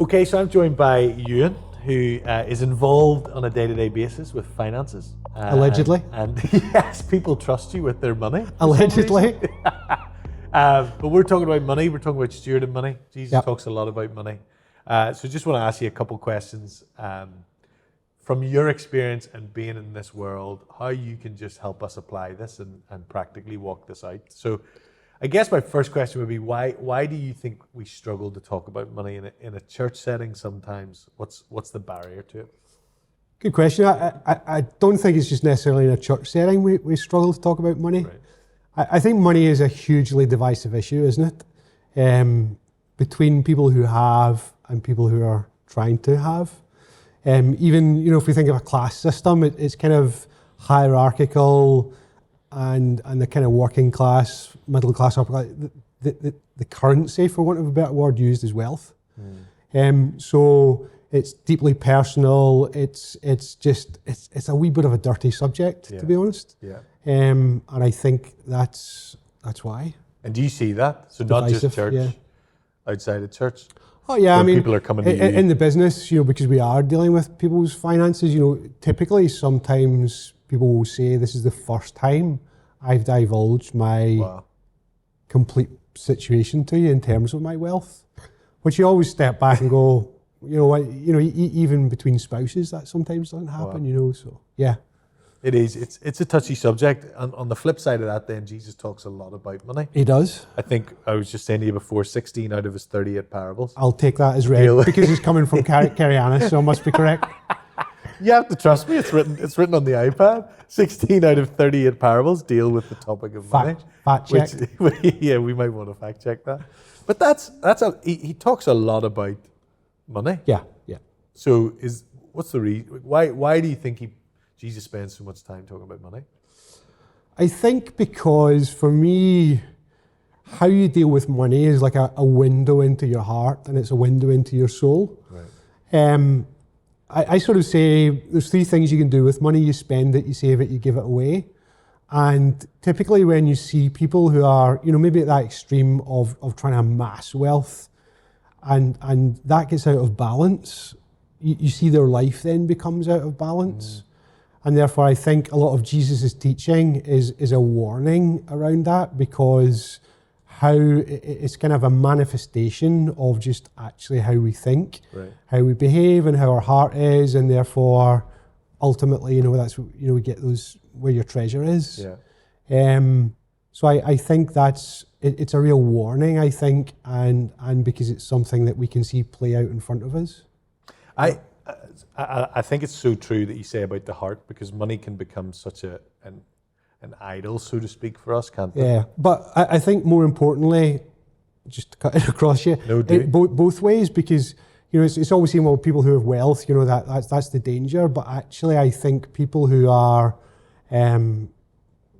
Okay, so I'm joined by Ewan, who is involved on a day-to-day basis with finances. Allegedly. And yes, people trust you with their money. Allegedly. But we're talking about money. We're talking about stewarding money. Jesus Yep. talks a lot about money. So just want to ask you a couple questions. From your experience and being in this world, how you can just help us apply this and practically walk this out. So I guess my first question would be, why do you think we struggle to talk about money in a church setting sometimes? What's the barrier to it? Good question. I don't think it's just necessarily in a church setting we struggle to talk about money. Right. I think money is a hugely divisive issue, isn't it? Between people who have and people who are trying to have. Even, if we think of a class system, it's kind of hierarchical and the kind of working class, middle class, upper class, the currency, for want of a better word, used is wealth. So it's deeply personal. It's a wee bit of a dirty subject, to be honest. Yeah. And I think that's why. And do you see that? So not Divisive, just church, yeah. outside of church? Oh yeah, When people are coming to you. in the business, because we are dealing with people's finances, typically sometimes people will say, this is the first time I've divulged my complete situation to you in terms of my wealth, which you always step back and go, even between spouses, that sometimes doesn't happen, so yeah. It is. It's a touchy subject. And on the flip side of that, then, Jesus talks a lot about money. He does. I think I was just saying to you before, 16 out of his 38 parables. I'll take that as read because it's coming from Carianus, so I must be correct. You have to trust me. It's written on the iPad. 16 out of 38 parables deal with the topic of money. Fact check. Yeah, we might want to fact check that. But he talks a lot about money. Yeah. So what's the reason? Why do you think Jesus spends so much time talking about money? I think because for me, how you deal with money is like a window into your heart, and it's a window into your soul. Right. I sort of say there's three things you can do with money. You spend it, you save it, you give it away. And typically when you see people who are, maybe at that extreme of trying to amass wealth, and that gets out of balance, you see their life then becomes out of balance. And therefore, I think a lot of Jesus' teaching is a warning around that, because how it's kind of a manifestation of just actually how we think, how we behave, and how our heart is, and therefore, ultimately, that's we get those where your treasure is. Yeah. So I think it's a real warning, I think, and because it's something that we can see play out in front of us. I think it's so true that you say about the heart, because money can become such an idol, so to speak, for us, can't it? Yeah, but I think more importantly, just to cut it across you, both ways, because it's always seen, well, people who have wealth, that's the danger. But actually, I think people who are,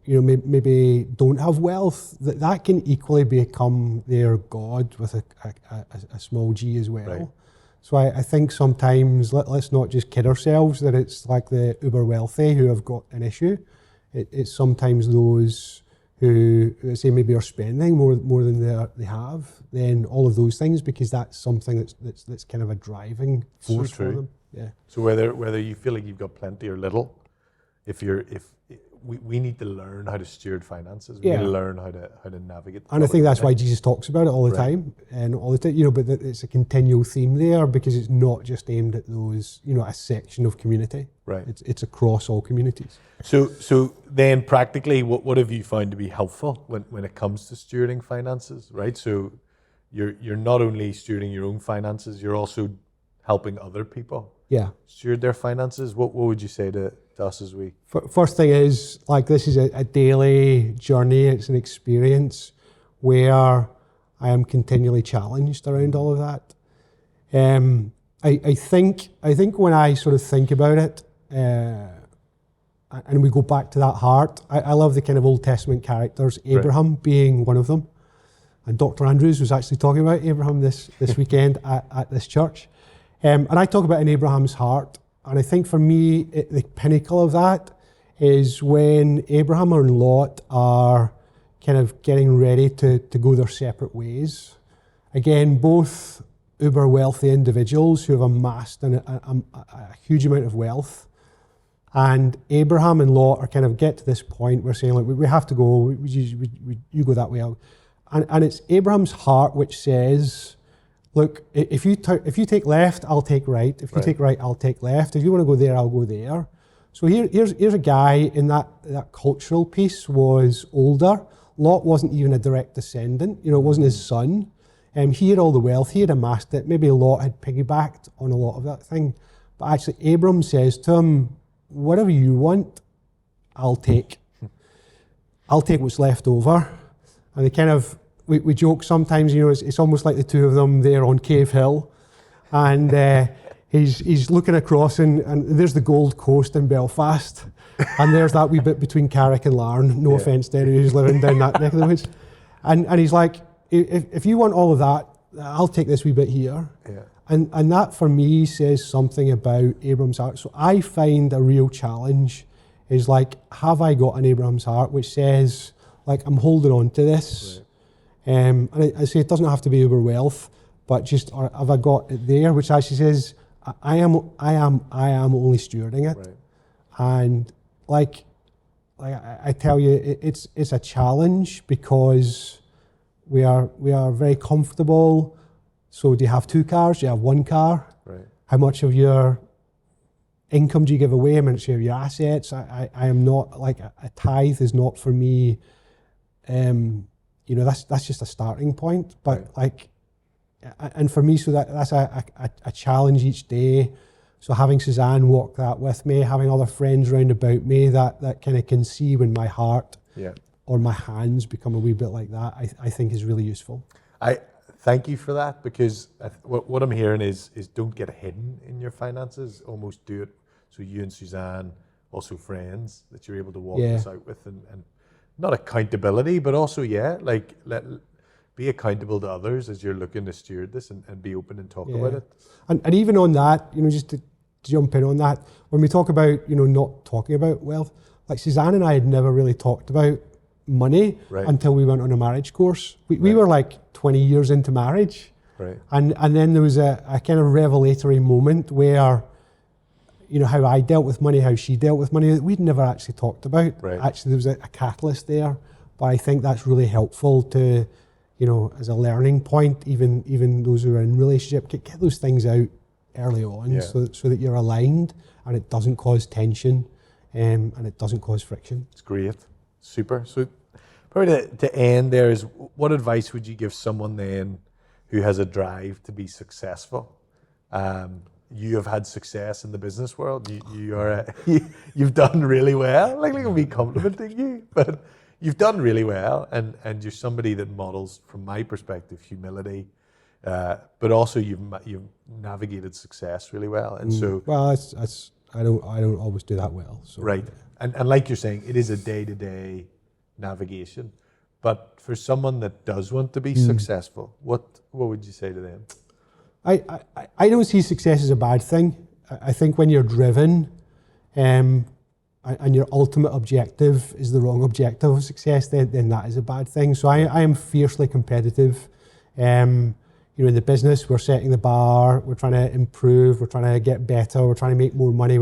maybe don't have wealth, that can equally become their God with a small g as well. Right. So I think sometimes let's not just kid ourselves that it's like the uber wealthy who have got an issue. It's sometimes those who say maybe are spending more than they have, then all of those things, because that's something that's kind of a driving force for them. Yeah. So whether you feel like you've got plenty or little, we need to learn how to steward finances. We need to learn how to navigate. And I think that's why Jesus talks about it all the time, and all the time. But it's a continual theme there, because it's not just aimed at those, a section of community. Right. It's across all communities. So then, practically, what have you found to be helpful when it comes to stewarding finances? Right. So you're not only stewarding your own finances, you're also helping other people. Yeah. Steward their finances. What would you say to us as we? First thing is, this is a daily journey. It's an experience where I am continually challenged around all of that. I think when I sort of think about it, and we go back to that heart, I love the kind of Old Testament characters, Abraham being one of them. And Dr. Andrews was actually talking about Abraham this weekend at this church. And I talk about in Abraham's heart. And I think for me, the pinnacle of that is when Abraham and Lot are kind of getting ready to go their separate ways. Again, both uber wealthy individuals who have amassed a huge amount of wealth. And Abraham and Lot are kind of get to this point where saying, like, we have to go, you go that way. And it's Abraham's heart which says, look, if you take left, I'll take right. If you take right, I'll take left. If you want to go there, I'll go there. So here's a guy in that cultural piece was older. Lot wasn't even a direct descendant. It wasn't his son. He had all the wealth. He had amassed it. Maybe Lot had piggybacked on a lot of that thing. But actually, Abram says to him, whatever you want, I'll take. I'll take what's left over. And they kind of, we joke sometimes, it's almost like the two of them there on Cave Hill. And he's looking across and there's the Gold Coast in Belfast. And there's that wee bit between Carrick and Larne. No offence to anyone who's living down that neck of the woods. And he's like, if you want all of that, I'll take this wee bit here. Yeah. And that for me says something about Abram's heart. So I find a real challenge is like, have I got an Abram's heart which says, like, I'm holding on to this. Right. And I say it doesn't have to be uber wealth, but just, or have I got it there, which actually says, I am only stewarding it. Right. And like I tell you, it's a challenge because we are very comfortable. So do you have 2 cars? Do you have 1 car? Right. How much of your income do you give away? How much of your assets? I am not, like, a tithe is not for me, that's just a starting point. But like, and for me, so that's a challenge each day. So having Suzanne walk that with me, having other friends round about me that kind of can see when my heart or my hands become a wee bit like that, I think is really useful. Thank you for that, because what I'm hearing is don't get hidden in your finances. Almost do it so you and Suzanne, also friends, that you're able to walk this out with, and not accountability, but also be accountable to others as you're looking to steward this and be open and talk about it. And even on that, just to jump in on that, when we talk about not talking about wealth, like Suzanne and I had never really talked about money until we went on a marriage course. We were like 20 years into marriage, and then there was a kind of revelatory moment where how I dealt with money, how she dealt with money, that we'd never actually talked about. Actually, there was a catalyst there, but I think that's really helpful to as a learning point, even those who are in relationship, get those things out early on, so that you're aligned and it doesn't cause tension, and it doesn't cause friction. It's great. Super. So probably to end there is, what advice would you give someone then who has a drive to be successful? You have had success in the business world. You've done really well. Like me complimenting you, but you've done really well, and you're somebody that models, from my perspective, humility, but also you've navigated success really well. And so, well, I don't always do that well. So. Right. And like you're saying, it is a day-to-day navigation. But for someone that does want to be successful, what would you say to them? I don't see success as a bad thing. I think when you're driven, and your ultimate objective is the wrong objective of success, then that is a bad thing. So I am fiercely competitive. In the business, we're setting the bar, we're trying to improve, we're trying to get better, we're trying to make more money.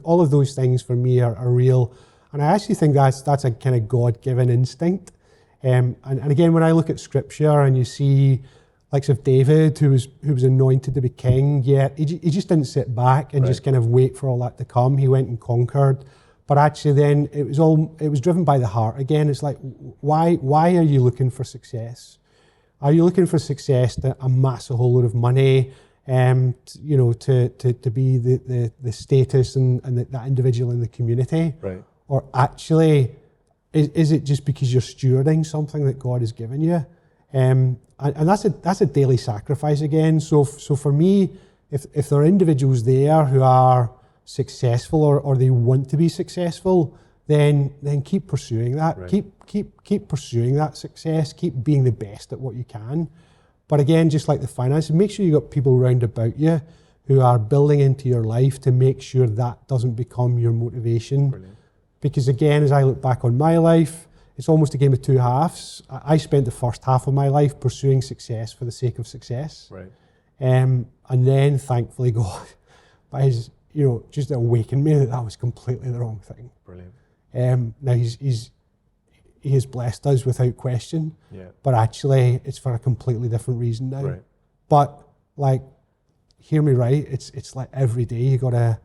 All of those things for me are real. And I actually think that's a kind of God-given instinct. And again, when I look at scripture and you see likes of David, who was anointed to be king, yet he just didn't sit back and just kind of wait for all that to come. He went and conquered. But actually then it was driven by the heart. Again, it's like, why are you looking for success? Are you looking for success to amass a whole lot of money, to be the status and that individual in the community? Right. Or actually, is it just because you're stewarding something that God has given you? And that's a daily sacrifice again. So for me, if there are individuals there who are successful or they want to be successful, then keep pursuing that. Right. Keep pursuing that success. Keep being the best at what you can. But again, just like the finances, make sure you got people round about you who are building into your life to make sure that doesn't become your motivation. Brilliant. Because again, as I look back on my life, it's almost a game of two halves. I spent the first half of my life pursuing success for the sake of success. Right. And then thankfully God, by his, just awakened me that was completely the wrong thing. Brilliant. Now he has blessed us without question, Yeah. but actually it's for a completely different reason now. Right. But like, hear me right, it's like every day you gotta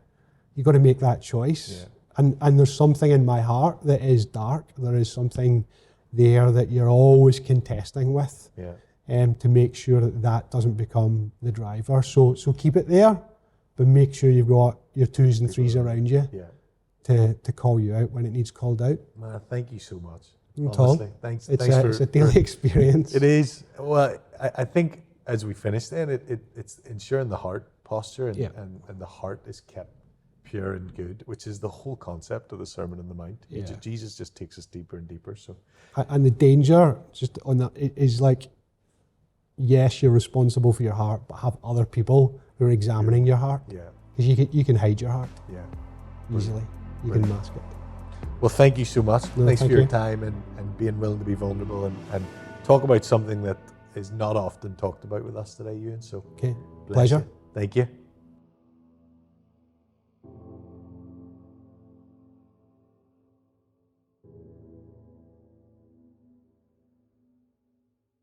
make that choice. Yeah. And there's something in my heart that is dark. There is something there that you're always contesting with. Yeah. To make sure that doesn't become the driver. So keep it there, but make sure you've got your 2s and 3s around you Yeah. to call you out when it needs called out. Man, thank you so much. Tom, Honestly. Thanks. it's Thanks a daily experience. It is. Well, I think as we finish then, it's ensuring the heart posture and the heart is kept pure and good, which is the whole concept of the Sermon on the Mount. Jesus just takes us deeper and deeper. So, and the danger just on that is like, yes, you're responsible for your heart, but have other people who are examining your heart. Yeah. Because you can hide your heart easily. You can mask it. Well, thank you so much. No, Thanks for thank your you. time and being willing to be vulnerable and talk about something that is not often talked about with us today, Ewan. So, Okay, bless pleasure. you. Thank you.